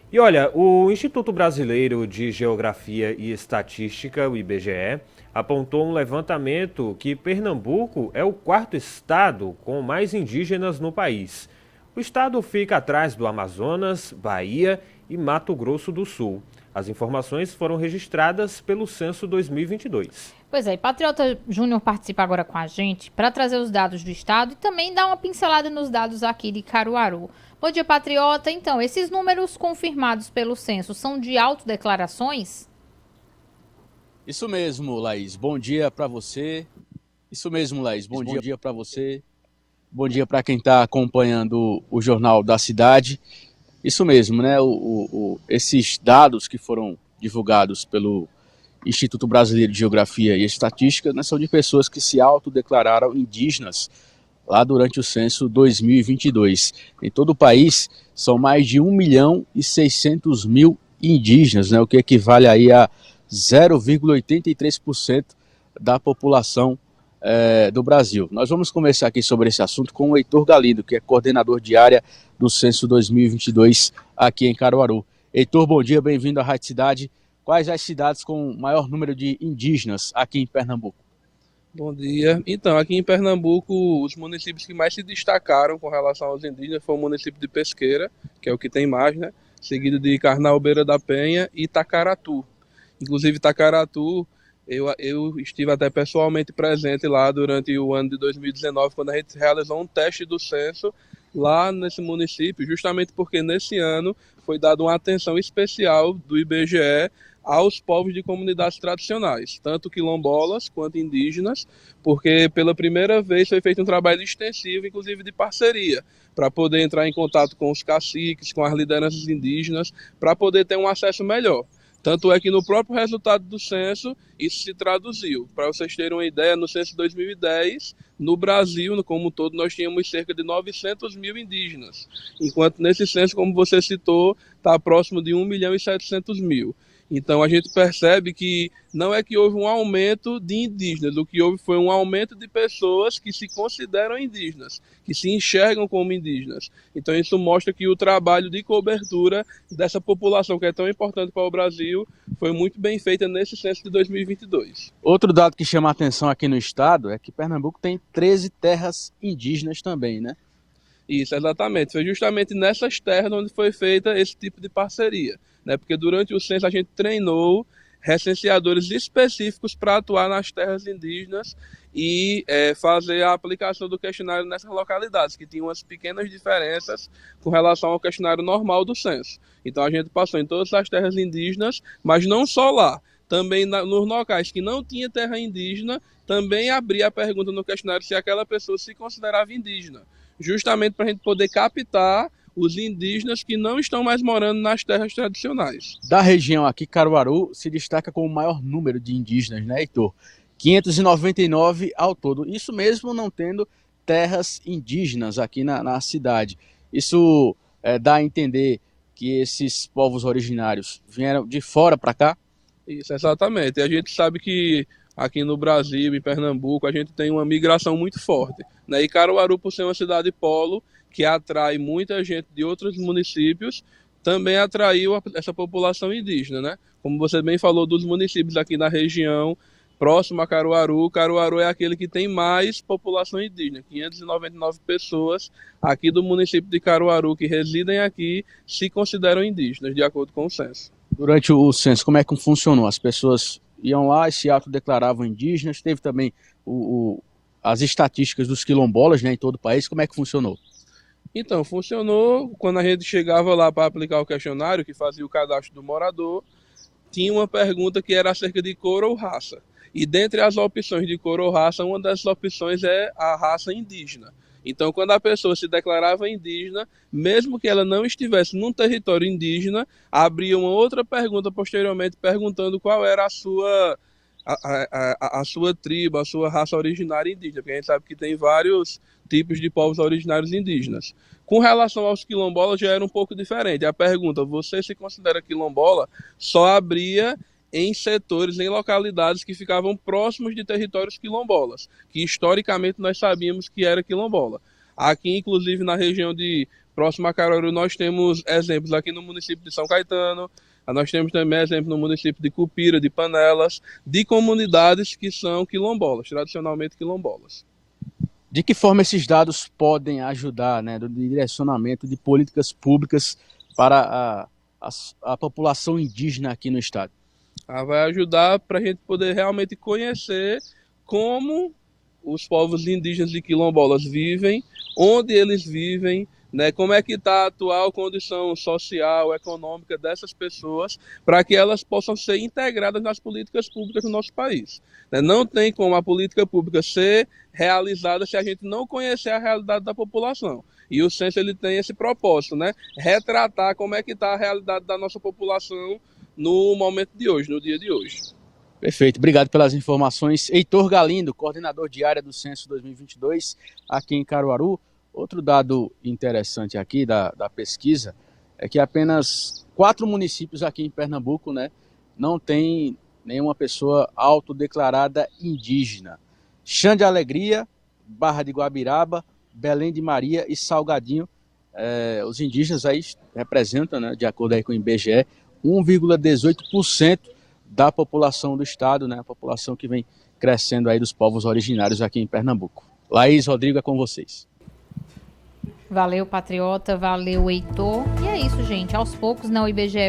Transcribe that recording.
E olha, o Instituto Brasileiro de Geografia e Estatística, o IBGE, apontou um levantamento que Pernambuco é o quarto estado com mais indígenas no país. O estado fica atrás do Amazonas, Bahia e Mato Grosso do Sul. As informações foram registradas pelo Censo 2022. Pois é, e Patriota Júnior participa agora com a gente para trazer os dados do estado e também dar uma pincelada nos dados aqui de Caruaru. Bom dia, Patriota. Então, esses números confirmados pelo censo são de autodeclarações? Isso mesmo, Laís. Bom dia para você. Isso mesmo, Laís. Bom dia para você. Bom dia para quem está acompanhando o Jornal da Cidade. Isso mesmo, né? Esses dados que foram divulgados pelo Instituto Brasileiro de Geografia e Estatística, né, são de pessoas que se autodeclararam indígenas lá durante o censo 2022. Em todo o país, são mais de 1.600.000 indígenas, né, o que equivale aí a 0,83% da população do Brasil. Nós vamos conversar aqui sobre esse assunto com o Heitor Galindo, que é coordenador de área do censo 2022 aqui em Caruaru. Heitor, bom dia, bem-vindo à Rádio Cidade. Quais as cidades com maior número de indígenas aqui em Pernambuco? Bom dia. Então, aqui em Pernambuco, os municípios que mais se destacaram com relação aos indígenas foi o município de Pesqueira, que é o que tem mais, né? Seguido de Carnaúbeira da Penha e Tacaratu. Inclusive, Tacaratu, eu estive até pessoalmente presente lá durante o ano de 2019, quando a gente realizou um teste do censo lá nesse município, justamente porque nesse ano foi dada uma atenção especial do IBGE aos povos de comunidades tradicionais, tanto quilombolas quanto indígenas, porque pela primeira vez foi feito um trabalho extensivo, inclusive de parceria, para poder entrar em contato com os caciques, com as lideranças indígenas, para poder ter um acesso melhor. Tanto é que no próprio resultado do censo, isso se traduziu. Para vocês terem uma ideia, no censo 2010, no Brasil, como um todo, nós tínhamos cerca de 900.000 indígenas, enquanto nesse censo, como você citou, está próximo de 1.700.000. Então a gente percebe que não é que houve um aumento de indígenas, o que houve foi um aumento de pessoas que se consideram indígenas, que se enxergam como indígenas. Então isso mostra que o trabalho de cobertura dessa população que é tão importante para o Brasil foi muito bem feita nesse censo de 2022. Outro dado que chama a atenção aqui no estado é que Pernambuco tem 13 terras indígenas também, né? Isso, exatamente. Foi justamente nessas terras onde foi feita esse tipo de parceria, né? Porque durante o censo a gente treinou recenseadores específicos para atuar nas terras indígenas e fazer a aplicação do questionário nessas localidades, que tinham umas pequenas diferenças com relação ao questionário normal do censo. Então a gente passou em todas as terras indígenas, mas não só lá. Também nos locais que não tinha terra indígena, também abria a pergunta no questionário se aquela pessoa se considerava indígena, justamente para a gente poder captar os indígenas que não estão mais morando nas terras tradicionais. Da região aqui, Caruaru se destaca com o maior número de indígenas, né, Heitor? 599 ao todo. Isso mesmo não tendo terras indígenas aqui na cidade. Isso dá a entender que esses povos originários vieram de fora para cá? Isso, exatamente. E a gente sabe que aqui no Brasil, em Pernambuco, a gente tem uma migração muito forte, né? E Caruaru, por ser uma cidade polo, que atrai muita gente de outros municípios, também atraiu essa população indígena, né? Como você bem falou dos municípios aqui na região, próximo a Caruaru, Caruaru é aquele que tem mais população indígena, 599 pessoas aqui do município de Caruaru que residem aqui se consideram indígenas, de acordo com o censo. Durante o censo, como é que funcionou? As pessoas iam lá e se autodeclaravam indígenas, teve também as estatísticas dos quilombolas, né, em todo o país, como é que funcionou? Então, funcionou quando a gente chegava lá para aplicar o questionário, que fazia o cadastro do morador, tinha uma pergunta que era acerca de cor ou raça. E dentre as opções de cor ou raça, uma das opções é a raça indígena. Então, quando a pessoa se declarava indígena, mesmo que ela não estivesse num território indígena, abria uma outra pergunta posteriormente perguntando qual era a sua tribo, a sua raça originária indígena, porque a gente sabe que tem vários tipos de povos originários indígenas. Com relação aos quilombolas já era um pouco diferente. A pergunta, você se considera quilombola, só abria em setores, em localidades que ficavam próximos de territórios quilombolas, que historicamente nós sabíamos que era quilombola. Aqui, inclusive, na região de Próximo a Caruaru, nós temos exemplos aqui no município de São Caetano, nós temos também exemplos no município de Cupira, de Panelas, de comunidades que são quilombolas, tradicionalmente quilombolas. De que forma esses dados podem ajudar, né, no direcionamento de políticas públicas para a população indígena aqui no estado? Vai ajudar para a gente poder realmente conhecer como os povos indígenas e quilombolas vivem, onde eles vivem, né, como é que está a atual condição social, econômica dessas pessoas, para que elas possam ser integradas nas políticas públicas do nosso país. Não tem como a política pública ser realizada se a gente não conhecer a realidade da população. E o censo ele tem esse propósito, né? Retratar como é que está a realidade da nossa população no momento de hoje, no dia de hoje. Perfeito, obrigado pelas informações. Heitor Galindo, coordenador de área do Censo 2022, aqui em Caruaru. Outro dado interessante aqui da pesquisa é que apenas 4 municípios aqui em Pernambuco, né, não tem nenhuma pessoa autodeclarada indígena. Chã de Alegria, Barra de Guabiraba, Belém de Maria e Salgadinho. Os indígenas aí representam, né, de acordo aí com o IBGE, 1,18% da população do estado, né, a população que vem crescendo aí dos povos originários aqui em Pernambuco. Laís, Rodrigo, é com vocês. Valeu, Patriota, valeu, Heitor. E é isso, gente. Aos poucos, né, o IBGE